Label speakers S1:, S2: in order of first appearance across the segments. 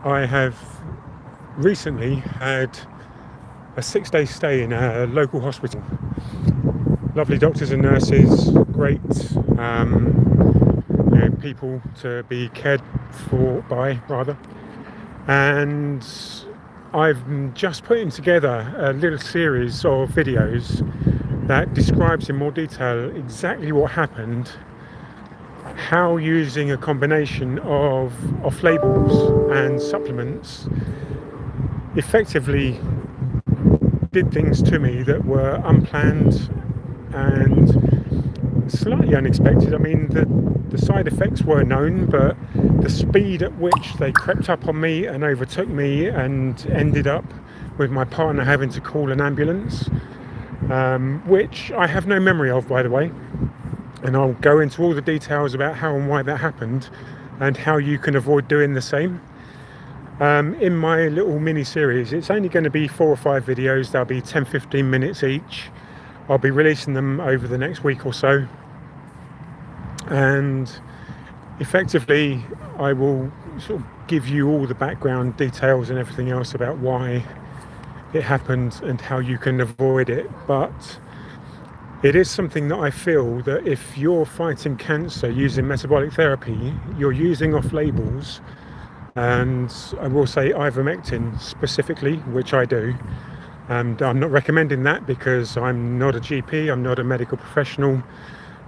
S1: I have recently had a 6-day stay in a local hospital. Lovely doctors and nurses, great people to be cared for by, rather. And I've just putting together a little series of videos that describes in more detail exactly what happened, how using a combination of off-labels and supplements effectively did things to me that were unplanned and slightly unexpected. I mean, the side effects were known, but the speed at which they crept up on me and overtook me and ended up with my partner having to call an ambulance, which I have no memory of, by the way. And I'll go into all the details about how and why that happened and how you can avoid doing the same. In my little mini series, it's only going to be 4 or 5 videos. They'll be 10-15 minutes each. I'll be releasing them over the next week or so, and effectively I will sort of give you all the background details and everything else about why it happened and how you can avoid it. But it is something that I feel that if you're fighting cancer using metabolic therapy, you're using off labels, and I will say ivermectin specifically, which I do. And I'm not recommending that because I'm not a GP, I'm not a medical professional.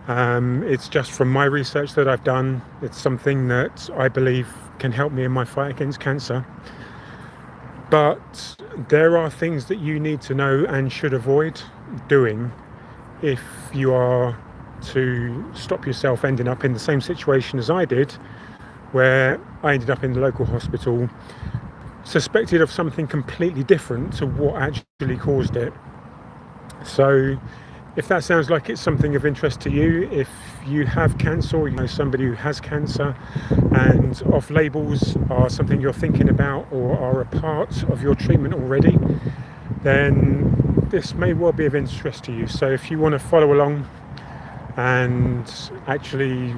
S1: It's just from my research that I've done. It's something that I believe can help me in my fight against cancer. But there are things that you need to know and should avoid doing if you are to stop yourself ending up in the same situation as I did, where I ended up in the local hospital suspected of something completely different to what actually caused it. So if that sounds like it's something of interest to you, if you have cancer or you know somebody who has cancer and off labels are something you're thinking about or are a part of your treatment already, then this may well be of interest to you. So if you want to follow along and actually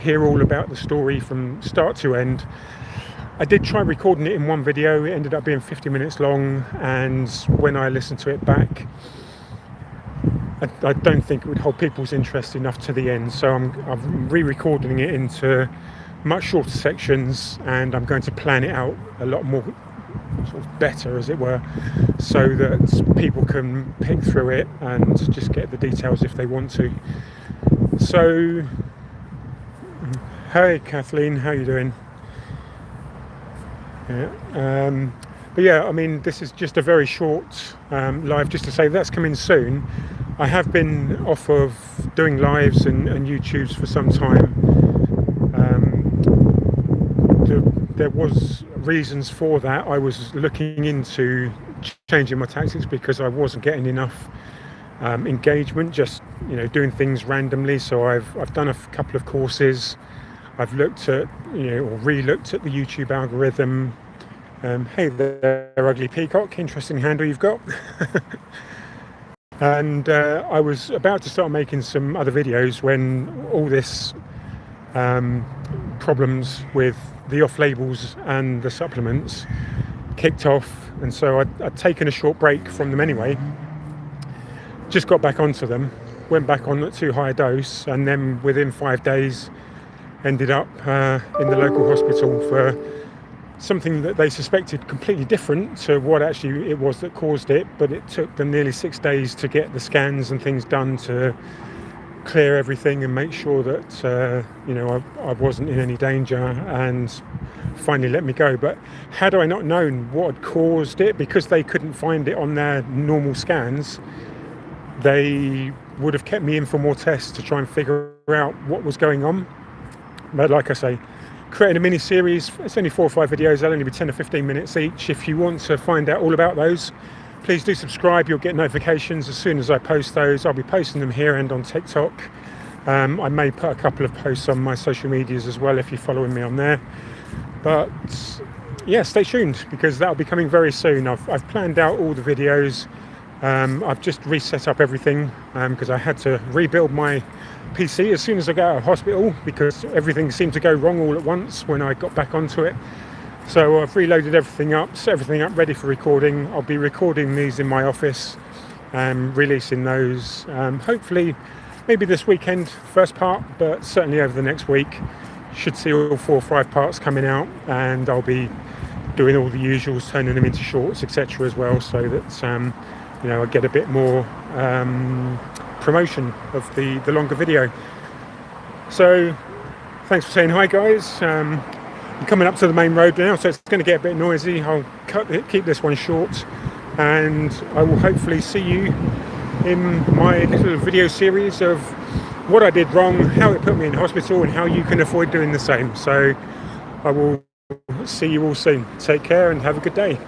S1: hear all about the story from start to end, I did try recording it in one video. It ended up being 50 minutes long, and when I listened to it back, I don't think it would hold people's interest enough to the end. So I'm re-recording it into much shorter sections, and I'm going to plan it out a lot more sort of better, as it were, so that people can pick through it and just get the details if they want to. So, hey Kathleen, how you doing? But yeah, I mean, this is just a very short live, just to say that's coming soon. I have been off of doing lives and YouTubes for some time. There was reasons for that. I was looking into changing my tactics because I wasn't getting enough engagement, just doing things randomly. So I've done a couple of courses. I've looked at, or re-looked at the YouTube algorithm. Hey there, Ugly Peacock, interesting handle you've got. And I was about to start making some other videos when all this problems with the off-labels and the supplements kicked off. And so I'd taken a short break from them anyway, just got back onto them, went back on at too high a dose, and then within 5 days ended up in the local hospital for something that they suspected completely different to what actually it was that caused it. But it took them nearly 6 days to get the scans and things done to clear everything and make sure that I wasn't in any danger, and finally let me go. But had I not known what had caused it, because they couldn't find it on their normal scans, they would have kept me in for more tests to try and figure out what was going on. But like I say, creating a mini series, it's only 4 or 5 videos, they'll only be 10 or 15 minutes each. If you want to find out all about those, please do subscribe. You'll get notifications as soon as I post those. I'll be posting them here and on TikTok. I may put a couple of posts on my social medias as well if you're following me on there. But yeah, stay tuned because that'll be coming very soon. I've planned out all the videos. I've just reset up everything because I had to rebuild my PC as soon as I got out of hospital because everything seemed to go wrong all at once when I got back onto it. So I've reloaded everything up, set everything up ready for recording. I'll be recording these in my office and releasing those hopefully maybe this weekend, first part, but certainly over the next week. Should see all 4 or 5 parts coming out, and I'll be doing all the usuals, turning them into shorts, etc. as well, so that I get a bit more promotion of the longer video. So thanks for saying hi, guys. I'm coming up to the main road now, so it's going to get a bit noisy. I'll keep this one short, and I will hopefully see you in my little video series of what I did wrong, how it put me in hospital, and how you can avoid doing the same. So I will see you all soon. Take care and have a good day.